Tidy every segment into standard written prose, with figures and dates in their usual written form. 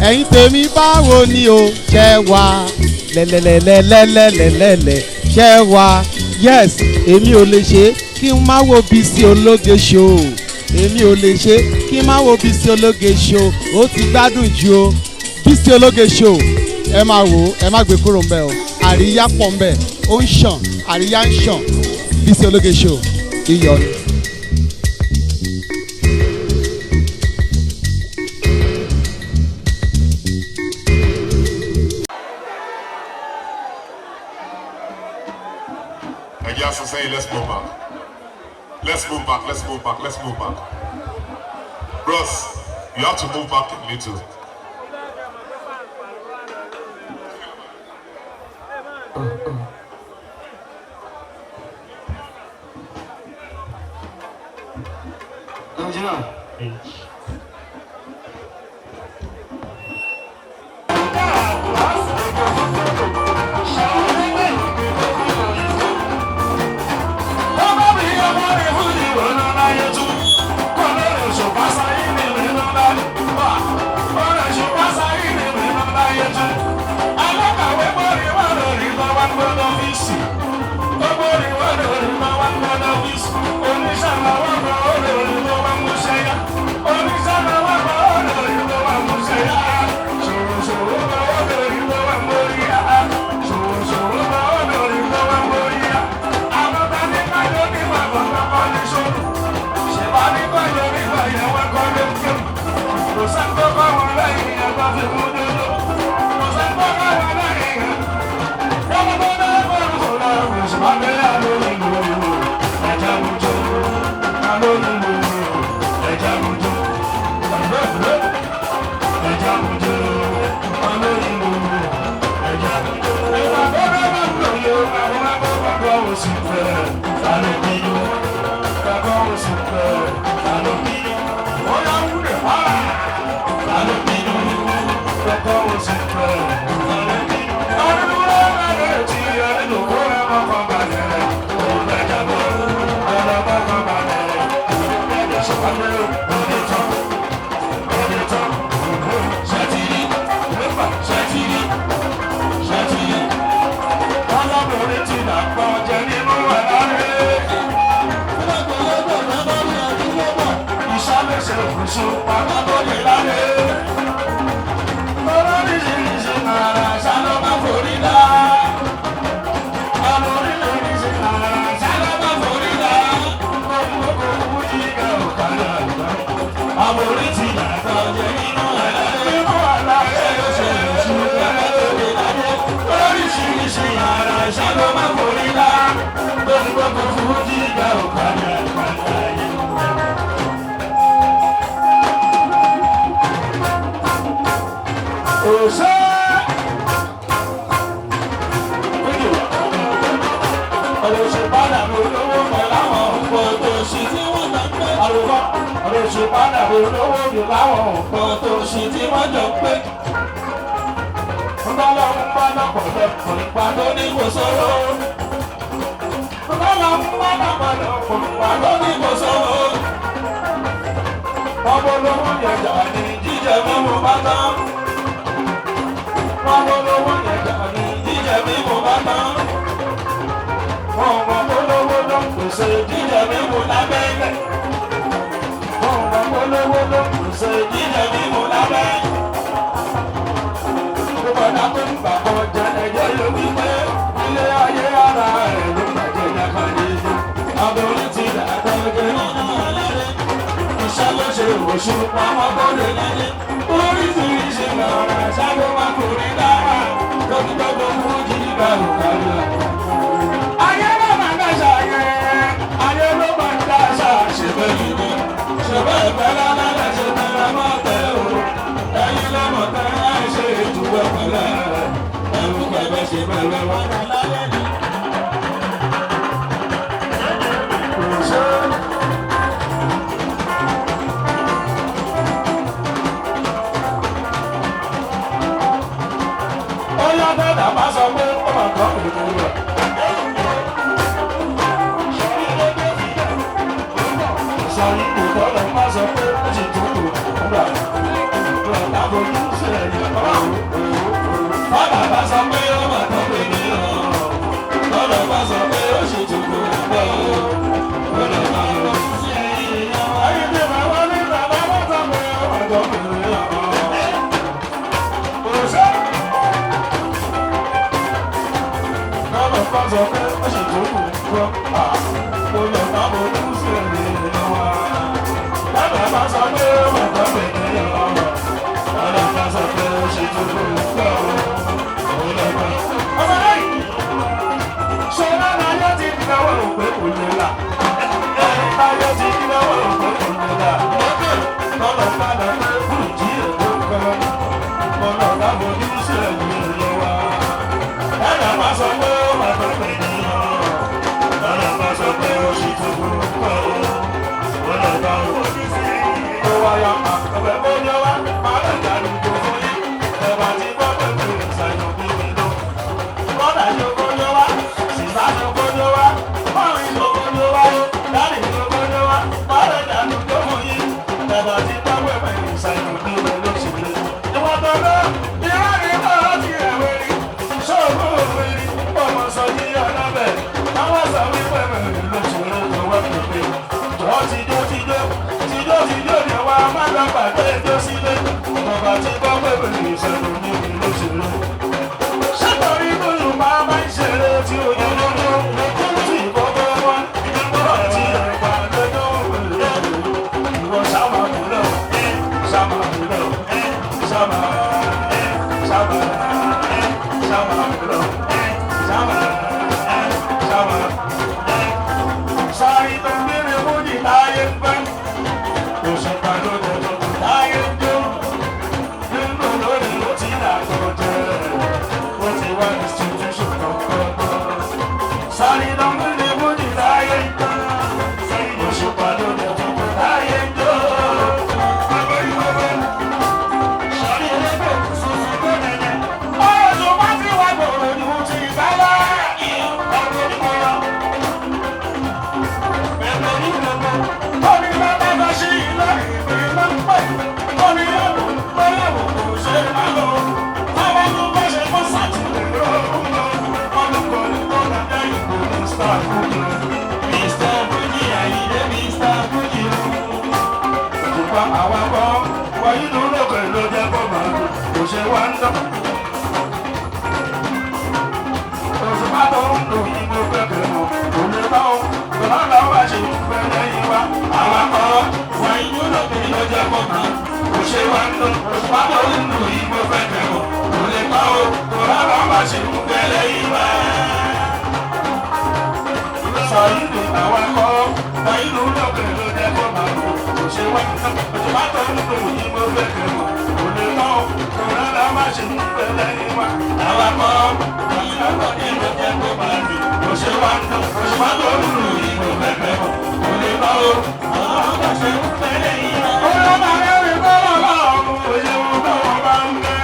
ẹ̀yin tèmi báwo ni o ṣẹ́ wá lẹ́lẹ́lẹ́lẹ́lẹ́lẹ́lẹ́ ṣẹ́ wá yes èmi ò lè ṣe kí n má wo Bísí Ológe show èmi ò lè ṣe kí n má wo Bísí Ológe show ó ti gbádùn jù o Bísí Ológe show ẹ máa wò ó ẹ má gbé kúrò ńbẹ̀ o àríyá pọ̀ ńbẹ̀ ó ń ṣàn àríyá ń ṣàn Bísí Ológe show iyọ̀ ni. Yes, I say let's move back. Let's move back, let's move back, let's move back. Bros, you have to move back a little. Sorry, sọ pé ó ṣe tó kù gbọ́ mo lọ bá mo kú sí èrè lọ́wọ́ bàbá bá sọ pé ó mọ̀ tó bèèrè lọ́wọ́ bàbá bá sọ pé ó ṣe tó kù gbọ́ mo lọ bá. ọmọ lẹ́yìn ṣe lára yóò ti di lọ́wọ́ òpè kò lè là ayọ̀ ti di lọ́wọ́ òpè kò lè là lọ́dọ̀ padà pé kùrùjí èkó kan mo lọ bá mo kú sí èrè lọ́wọ́ bàbá bá sọ pé ó mọ̀ tó bèèrè lọ́wọ́ bàbá bá sọ pé ó ṣe tó kù gbọ́ mo lọ bá mo kú sí èrè lọ́wọ́ ọbẹ̀ mo yọ wá máa lọ dànù tó fún yín ẹ̀bà tí gbọ́ pé kò lè ṣàyàn bí mi lọ. Bọ́dà yóò kójó wá, sísá yóò kójó wá, mọ́rin yóò kójó wá, dáàdì yóò kójó wá, máa lọ dànù tó fún yín ẹ̀bà tí gbọ́ pé kò lè ṣàyàn bí mi lọ sí ilé. Ìwọ̀n tó lọ, ìwọ́n ní bọ́ọ̀ ti ẹ̀wé rí, ṣóògùn òwe rí, ọmọ sọ yí ọlọ́bẹ̀, àwọn sọ wípé mẹ́rin ló ṣòro tó wá pèpè. Jọ́ tijó ni wa máa lọ pàdé ẹjọ́ sílé, ọba tí gbọ́ pé bèrè ìṣẹ̀lẹ̀ ní ìlú ṣòro. Ṣé torí máa ń ṣeré tí ó yẹ lọ́dún tí ìkọ́kọ́ wọn àti ẹ̀pà lọ́jọ́ òwúrọ̀ ìwọ sábà múlẹ̀ sábà múlẹ̀ sábà múlẹ̀ sábà sáré tó gbére mú ní láyé pẹ́ òṣèpá ló dẹ̀jọ́ láyé jó nínú lórí ó ti dàgbọ́ jẹ́ ó ti wá institution kankan sáré tó gbére mú ní láyé pẹ́ òṣèpá ló dẹ̀jọ́ láyé jó sáré lẹ́gbẹ̀ẹ́ sọ́sọ́ tó dẹ̀jẹ̀ ọ̀rọ̀ tó bá ti wá gbòòrò ni mo ti bá wá ọ̀rọ̀ ìmọ̀ràn. Sayidi awakọ̀ Bayilu lókè ló jẹ́ kó máa lò kò ṣe wá tòmátò nínú yìí mo fẹ́ kẹ́ mọ̀ kò lè tán o kò rárá má ṣe ń pẹ́ lẹ́yìn wa. Awakọ̀ Bayilu lókè ló jẹ́ kó máa lò kò ṣe wá tòmátò nínú yìí mo fẹ́ kẹ́ mọ̀ kò lè tán o kò rárá ṣe ń pẹ́ lẹ́yìn wa. Ó lọ́ máa rẹ́rìn bọ́ lọ́wọ́ ọ̀hún òye wọn bá wọn bá ń gbé.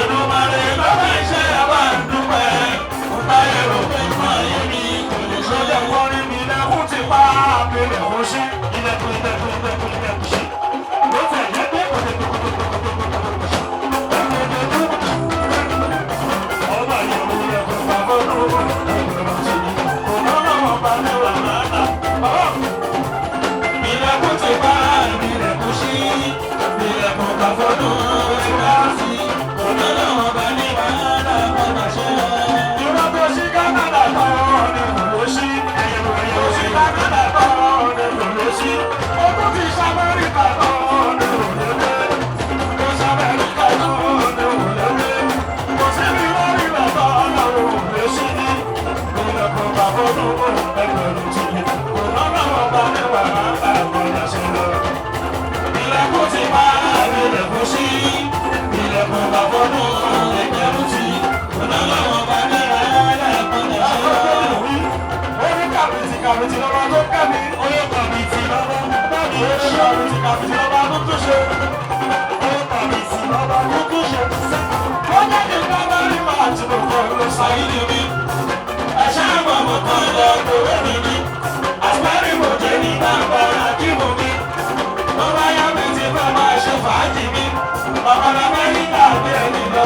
Ẹnu máa lè lọ́wọ́ iṣẹ́ àwọn àdúgbò ẹ̀.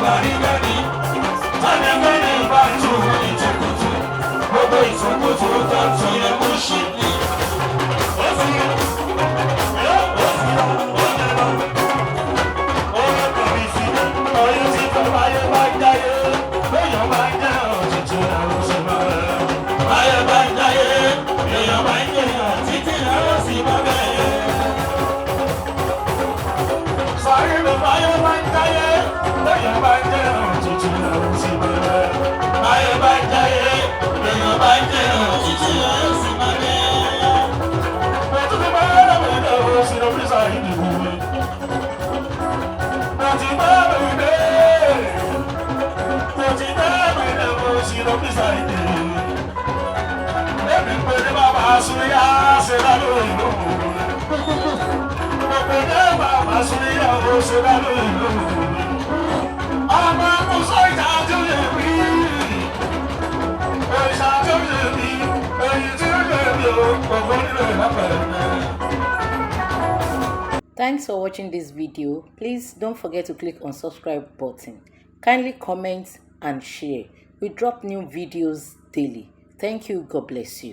bá rí bẹ́ẹ̀ni tani bẹ́ẹ̀ni bá tu ìtukùtù gbogbo ìtukùtù tó tún yẹ kó ṣe ní. ó sì ó lẹ́nu ó lè kọ̀rí sí ọyún tí tó báyé bá jáyé lóyún bá jẹ́ òtútù ẹ̀rù sí bẹ́ẹ̀. báyé bá jáyé lóyún bá jẹ́ títí ẹ̀rù sí bẹ́ẹ̀. sáré ló báyé bá jáyé lóyún bá jẹ́ òtútù ẹ̀rù sí bẹ́ẹ̀. báyé bá jáyé lóyún bá jẹ́ òtútù ẹ̀rù sí bẹ́ẹ̀. ètò ti bá yára mi lọ sí ọ́fíìsì ìdìbò mi. ètò bá mi dé. ètò bá mi lọ sí ọ́fíìsì ìdìbò mi. èmi pé ní bàbá Súlíyà ṣe lálẹ́ ìlú. èmi ní bàbá Súlíyà ṣe lálẹ́ ìlú. ọmọ kùsọ ìdájọ́ lè rí. ìṣàjọ́ lè rí. èyí tí ó lè rí o ògbó nílò ìlápẹ̀rẹ̀. Thanks for watching this video. Please don't forget to click on subscribe button. Kindly comment and share. We drop new videos daily. Thank you. God bless you.